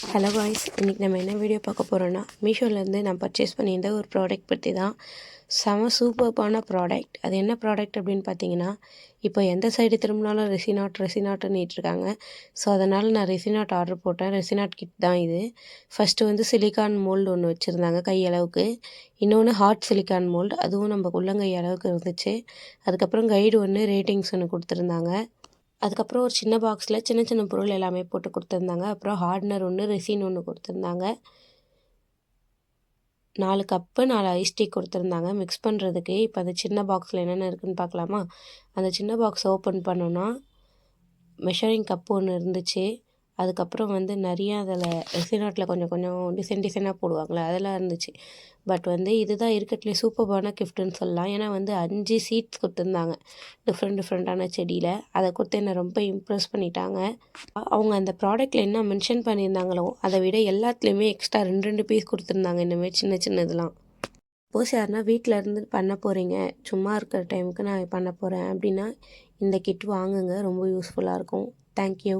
Hello guys, இன்றைக்கி நம்ம என்ன வீடியோ பார்க்க போகிறோன்னா, மீஷோலேருந்து நான் பர்ச்சேஸ் பண்ணியிருந்த ஒரு ப்ராடக்ட் பற்றி தான். செம சூப்பர்பான ப்ராடக்ட். அது என்ன ப்ராடக்ட் அப்படின்னு பார்த்தீங்கன்னா, இப்போ எந்த சைடு திரும்பினாலும் ரெசினாட்டுன்னிட்டுருக்காங்க. ஸோ அதனால் நான் ரெசினாட் ஆர்டர் போட்டேன். ரெசினாட் கிட் தான் இது. ஃபஸ்ட்டு வந்து சிலிக்கான் மோல்டு ஒன்று வச்சுருந்தாங்க கையளவுக்கு. இன்னொன்று ஹாட் சிலிக்கான் மோல்டு, அதுவும் நம்ம உள்ளங்கை அளவுக்கு இருந்துச்சு. அதுக்கப்புறம் கைடு ஒன்று, ரேட்டிங்ஸ் ஒன்று கொடுத்துருந்தாங்க. அதுக்கப்புறம் ஒரு சின்ன பாக்ஸில் சின்ன சின்ன பொருள் எல்லாமே போட்டு கொடுத்துருந்தாங்க. அப்புறம் ஹார்ட்னர் ஒன்று, ரெசின் ஒன்று கொடுத்துருந்தாங்க. 4 கப்பு 4 ஐஸ் டீ கொடுத்துருந்தாங்க மிக்ஸ் பண்ணுறதுக்கு. இப்போ அந்த சின்ன பாக்ஸில் என்னென்ன இருக்குதுன்னு பார்க்கலாமா? அந்த சின்ன பாக்ஸ் ஓப்பன் பண்ணோன்னா மெஷரிங் கப்பு ஒன்று இருந்துச்சு. அதுக்கப்புறம் வந்து நிறைய அதில் ரெசினாட்டில் கொஞ்சம் கொஞ்சம் டிசைனாக போடுவாங்களே அதெல்லாம் இருந்துச்சு. பட் வந்து இதுதான் இருக்கட்லே சூப்பர்பான கிஃப்ட்டுன்னு சொல்லலாம். ஏன்னா வந்து 5 சீட்ஸ் கொடுத்துருந்தாங்க டிஃப்ரெண்ட்டான செடியில். அதை கொடுத்து என்னை ரொம்ப இம்ப்ரெஸ் பண்ணிட்டாங்க. அவங்க அந்த ப்ராடக்ட்டில் என்ன மென்ஷன் பண்ணியிருந்தாங்களோ அதை விட எல்லாத்துலேயுமே எக்ஸ்ட்ரா 2 பீஸ் கொடுத்துருந்தாங்க. இந்தமாதிரி சின்ன இதெல்லாம். சப்போஸ் யாருன்னா வீட்டில் இருந்து பண்ண போகிறீங்க, சும்மா இருக்கிற டைமுக்கு நான் பண்ண போகிறேன் அப்படின்னா இந்த கிட் வாங்குங்க, ரொம்ப யூஸ்ஃபுல்லாக இருக்கும். தேங்க்யூ.